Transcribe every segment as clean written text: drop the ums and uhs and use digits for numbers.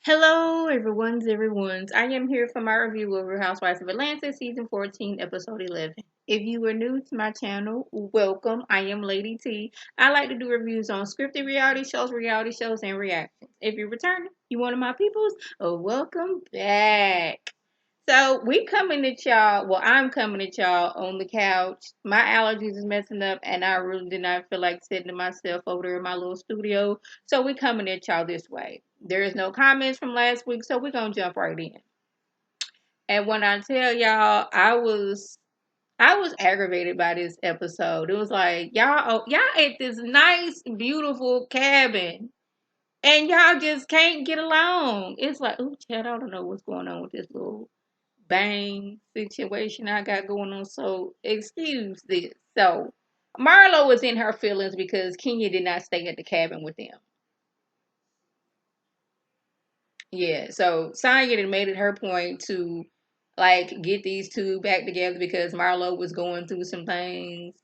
Hello, everyone's. I am here for my review of Real Housewives of Atlanta, season 14, episode 11. If you are new to my channel, welcome. I am Lady T. I like to do reviews on scripted reality shows, and reactions. If you're returning, you one of my peoples, welcome back. So we coming at y'all. Well, I'm coming at y'all on the couch. My allergies is messing up, and I really did not feel like sitting to myself over there in my little studio. So we coming at y'all this way. There is no comments from last week, so we're gonna jump right in. And when I tell y'all, I was aggravated by this episode. It was like y'all at this nice, beautiful cabin, and y'all just can't get along. It's like, oh, Chad, I don't know what's going on with this little bang situation I got going on. So excuse this. So Marlo was in her feelings because Kenya did not stay at the cabin with them. Yeah, so Sonya had made it her point to like get these two back together because Marlo was going through some things,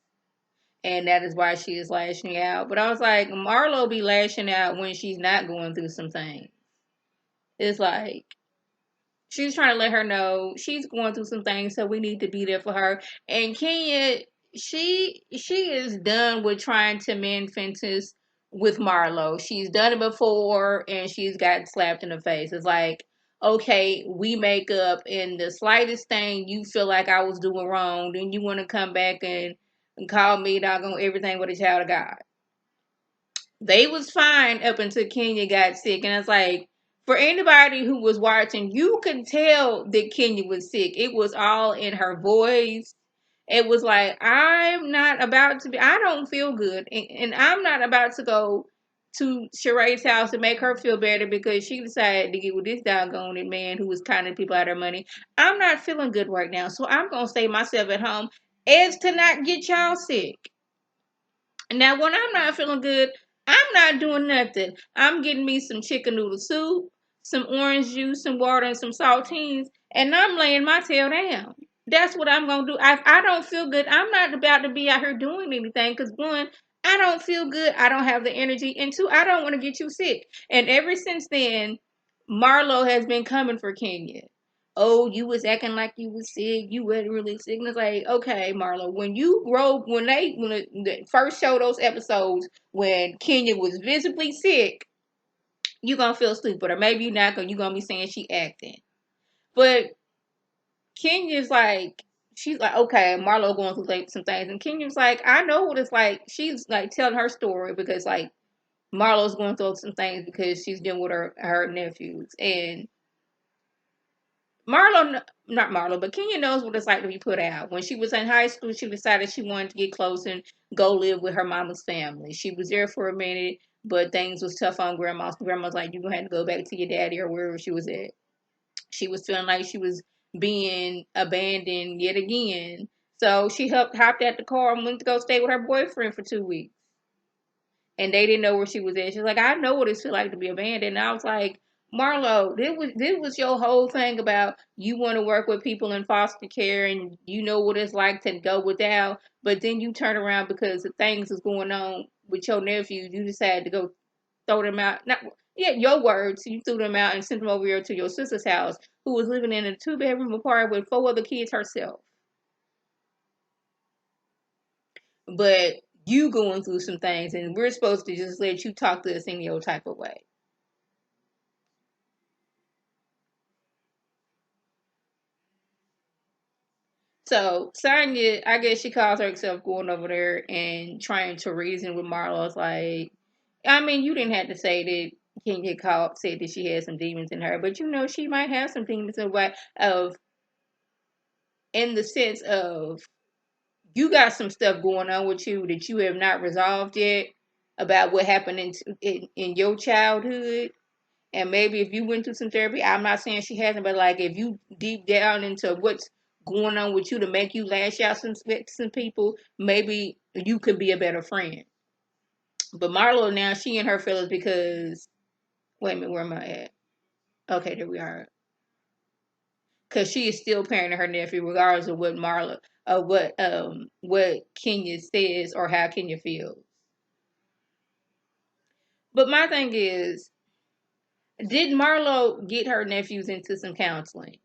and that is why she is lashing out. But I was like, Marlo be lashing out when she's not going through some things. It's like she's trying to let her know she's going through some things, so we need to be there for her. And Kenya, she is done with trying to mend fences with Marlo. She's done it before, and she's got slapped in the face. It's like, okay, we make up, and the slightest thing you feel like I was doing wrong, then you want to come back and call me doggone everything but a child of God. They was fine up until Kenya got sick, and it's like for anybody who was watching, you could tell that Kenya was sick. It was all in her voice. It was like, I'm not about to be. I don't feel good, and I'm not about to go to Sheree's house and make her feel better because she decided to get with this doggone man who was conning people out of their money. I'm not feeling good right now, so I'm gonna stay myself at home as to not get y'all sick. Now, when I'm not feeling good, I'm not doing nothing. I'm getting me some chicken noodle soup, some orange juice, some water, and some saltines, and I'm laying my tail down. That's what I'm gonna do. I don't feel good. I'm not about to be out here doing anything because one, I don't feel good. I don't have the energy, and two, I don't want to get you sick. And ever since then, Marlo has been coming for Kenya. Oh, you was acting like you was sick. You wasn't really sick. And it's like, okay, Marlo, when they first showed those episodes when Kenya was visibly sick, you gonna feel stupid, or maybe you're not gonna. You gonna be saying she acting, but Kenya's like. She's like, okay, Marlo going through like some things, and Kenya's like, I know what it's like. She's like telling her story because like Marlo's going through some things because she's dealing with her nephews, and not Marlo, but Kenya knows what it's like to be put out. When she was in high school, she decided she wanted to get close and go live with her mama's family. She was there for a minute, but things was tough on grandma. So grandma's like, you're going to have to go back to your daddy or wherever she was at. She was feeling like she was being abandoned yet again. So she hopped out the car and went to go stay with her boyfriend for 2 weeks. And they didn't know where she was at. She's like, I know what it feels like to be abandoned. And I was like, Marlo, this was your whole thing about you want to work with people in foster care and you know what it's like to go without, but then you turn around because the things is going on with your nephews, you decided to go throw them out. Not yeah, your words, you threw them out and sent them over here to your sister's house, who was living in a 2-bedroom apartment with 4 other kids herself. But you going through some things and we're supposed to just let you talk to us in your type of way. So Sonya, I guess she calls herself going over there and trying to reason with Marlo. It's like, I mean, you didn't have to say that Kenya called said that she had some demons in her, but you know she might have some demons in way of in the sense of you got some stuff going on with you that you have not resolved yet about what happened in your childhood. And maybe if you went through some therapy, I'm not saying she hasn't, but like if you deep down into what's going on with you to make you lash out some people, maybe you could be a better friend. But Marlo now she in her feelings because wait a minute, where am I at? Okay, there we are. Because she is still parenting her nephew, regardless of what Marlo, what Kenya says or how Kenya feels. But my thing is, Did Marlo get her nephews into some counseling?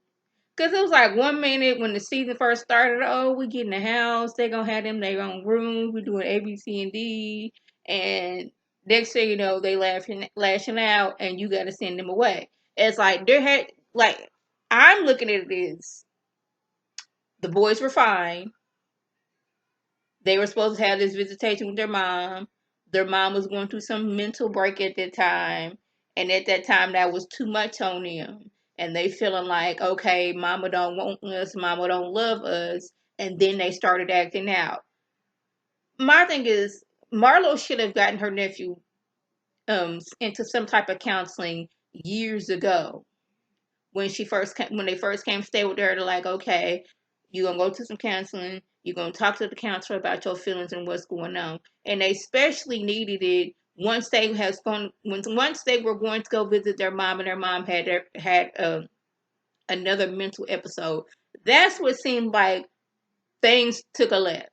Because it was like 1 minute when the season first started, oh, we get in the house, they're going to have them their own room, we're doing A, B, C, and D. And next thing you know, they lashing out, and you got to send them away. It's like, I'm looking at this. The boys were fine. They were supposed to have this visitation with their mom. Their mom was going through some mental break at that time. And at that time, that was too much on them. And they feeling like, okay, mama don't want us, mama don't love us. And then they started acting out. My thing is, Marlo should have gotten her nephew into some type of counseling years ago. When they first came stay with her, they're like, okay, you're gonna go to some counseling, you're gonna talk to the counselor about your feelings and what's going on. And they especially needed it once they were going to go visit their mom, and their mom had another mental episode. That's what seemed like things took a left.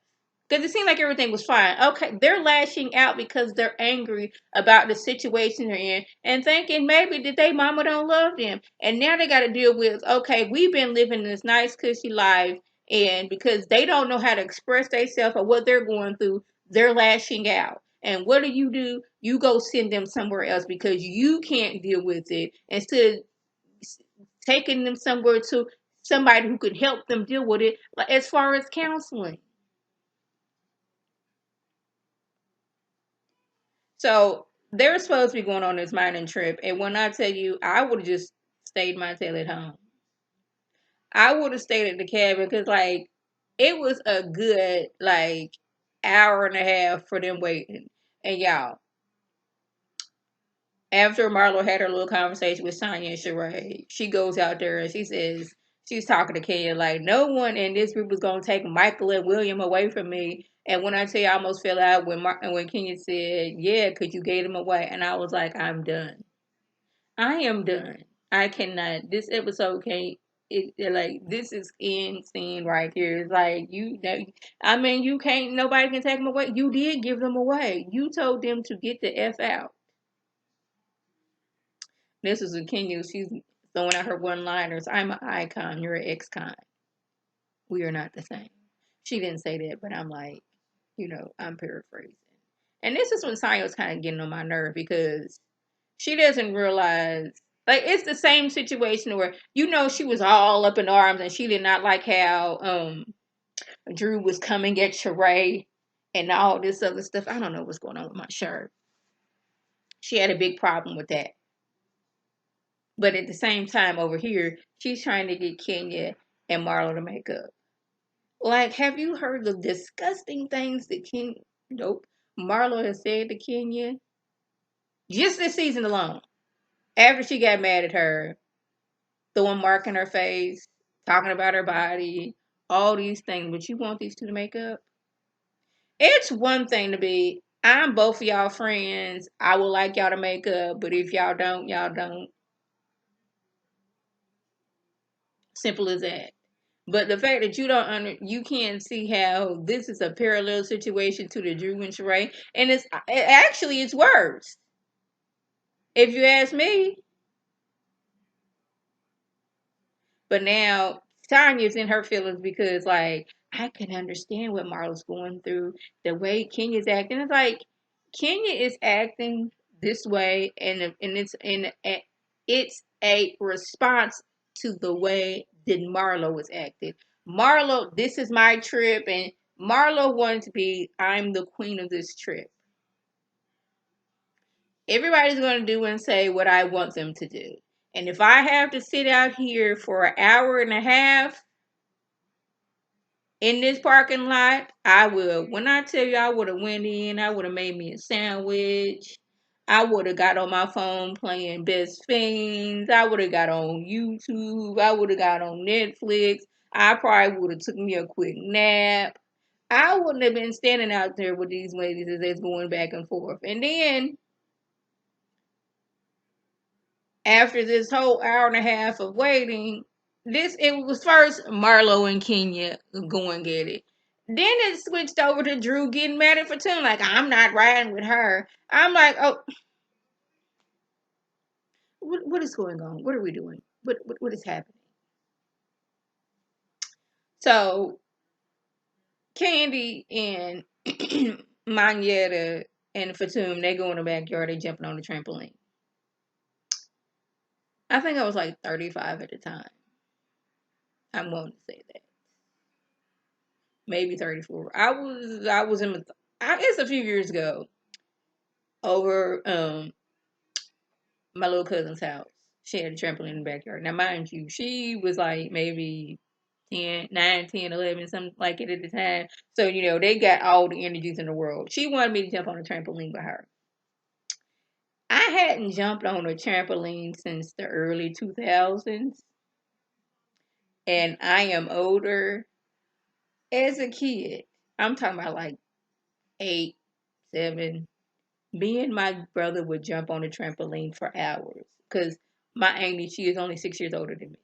Because it seemed like everything was fine. Okay, they're lashing out because they're angry about the situation they're in and thinking maybe that they mama don't love them. And now they got to deal with, okay, we've been living this nice, cushy life. And because they don't know how to express themselves or what they're going through, they're lashing out. And what do? You go send them somewhere else because you can't deal with it. Instead of taking them somewhere to somebody who could help them deal with it, like as far as counseling. So they were supposed to be going on this mining trip, and when I tell you, I would have just stayed my tail at home. I would have stayed at the cabin because, like, it was a good hour and a half for them waiting. And y'all, after Marlo had her little conversation with Sonya and Sheree, she goes out there and she says she's talking to Kenya like no one in this group was gonna take Michael and William away from me. And when I tell you, I almost fell out when Kenya said, "Yeah, because you gave them away," and I was like, "I'm done. I am done. I cannot. This episode can't. Like this is insane right here. It's like I mean, you can't. Nobody can take them away. You did give them away. You told them to get the f out." This is a Kenya. She's throwing out her one-liners. I'm an icon. You're an ex-con. We are not the same. She didn't say that, but I'm like, I'm paraphrasing. And this is when Sanyo's kind of getting on my nerve because she doesn't realize, like, it's the same situation where, she was all up in arms and she did not like how Drew was coming at Sheree and all this other stuff. I don't know what's going on with my shirt. She had a big problem with that. But at the same time, over here, she's trying to get Kenya and Marlo to make up. Like, have you heard the disgusting things that Marlo has said to Kenya? Just this season alone. After she got mad at her, throwing mark in her face, talking about her body, all these things. But you want these two to make up? It's one thing to be, I'm both of y'all friends. I would like y'all to make up, but if y'all don't, y'all don't. Simple as that. But the fact that you can't see how this is a parallel situation to the Drew and Sheree, and it's worse. If you ask me. But now Tanya's in her feelings because, like, I can understand what Marlo's going through. The way Kenya's acting, it's like Kenya is acting this way, and it's a response to the way that Marlo was acting. Marlo, this is my trip, and Marlo wanted to be, I'm the queen of this trip. Everybody's going to do and say what I want them to do. And if I have to sit out here for an hour and a half in this parking lot, I will. When I tell you I would have went in, I would have made me a sandwich. I would have got on my phone playing Best Fiends. I would have got on YouTube. I would have got on Netflix. I probably would have took me a quick nap. I wouldn't have been standing out there with these ladies as they're going back and forth. And then after this whole hour and a half of waiting, it was first Marlo and Kenya going get it. Then it switched over to Drew getting mad at Fatune, like, I'm not riding with her. I'm like, oh, what is going on? What are we doing? What is happening? So Candy and Manetta and Fatum, they go in the backyard, they jumping on the trampoline. I think I was like 35 at the time. I'm going to say that. Maybe 34. I was in it's a few years ago over my little cousin's house. She had a trampoline in the backyard. Now mind you, she was like maybe 10, 9, 10, 11, something like it at the time. So, they got all the energies in the world. She wanted me to jump on a trampoline with her. I hadn't jumped on a trampoline since the early 2000s, and I am older. As a kid, I'm talking about like 8, 7. Me and my brother would jump on a trampoline for hours because my auntie, she is only 6 years older than me.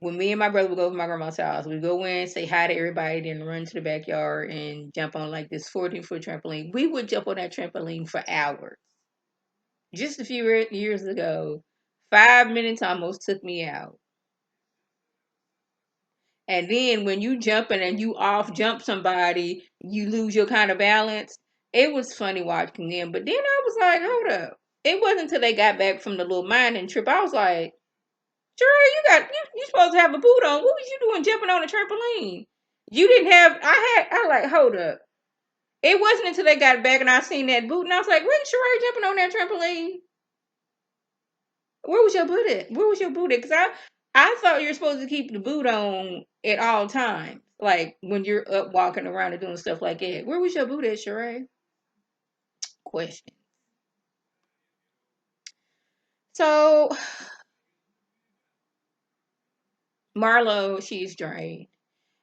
When me and my brother would go to my grandma's house, we'd go in, say hi to everybody, then run to the backyard and jump on like this 14-foot trampoline. We would jump on that trampoline for hours. Just a few years ago, 5 minutes almost took me out. And then when you jumping and you off jump somebody, you lose your kind of balance. It was funny watching them. But then I was like, hold up. It wasn't until they got back from the little mining trip. I was like, sure, you supposed to have a boot on. What was you doing jumping on a trampoline? You didn't have I like, hold up. It wasn't until they got back and I seen that boot and I was like, wasn't Sheree jumping on that trampoline? Where was your boot at? Where was your boot at? Because I thought you were supposed to keep the boot on at all times. Like when you're up walking around and doing stuff like that. Where was your boot at, Sheree? Question. So Marlo, she's drained.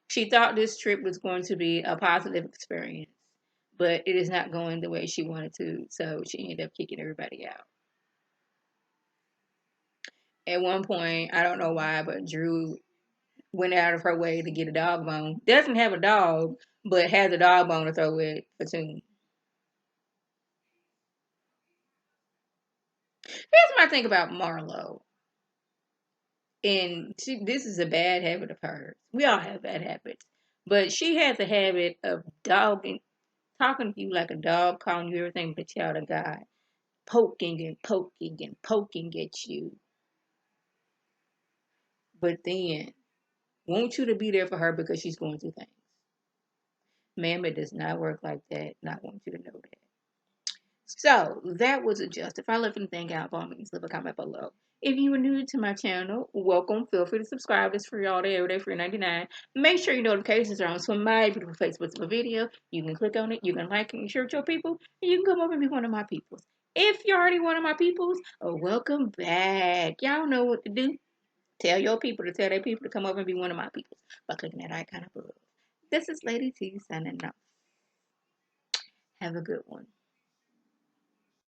She thought this trip was going to be a positive experience, but it is not going the way she wanted to. So she ended up kicking everybody out. At one point, I don't know why, but Drew went out of her way to get a dog bone. Doesn't have a dog, but has a dog bone to throw with Fatum. Here's my thing about Marlo. And this is a bad habit of hers. We all have bad habits. But she has a habit of dogging, talking to you like a dog, calling you everything but child of God. Poking and poking and poking at you. But then, want you to be there for her because she's going through things. Ma'am, it does not work like that. Not want you to know that. So that was a just. If I left anything out, by all means, leave a comment below. If you are new to my channel, welcome. Feel free to subscribe. It's free all day, every day, free 99. Make sure your notifications are on so my beautiful face with a video. You can click on it, you can like and share with your people, and you can come over and be one of my peoples. If you're already one of my peoples, welcome back. Y'all know what to do. Tell your people to tell their people to come over and be one of my peoples by clicking that icon above. This is Lady T signing off. Have a good one.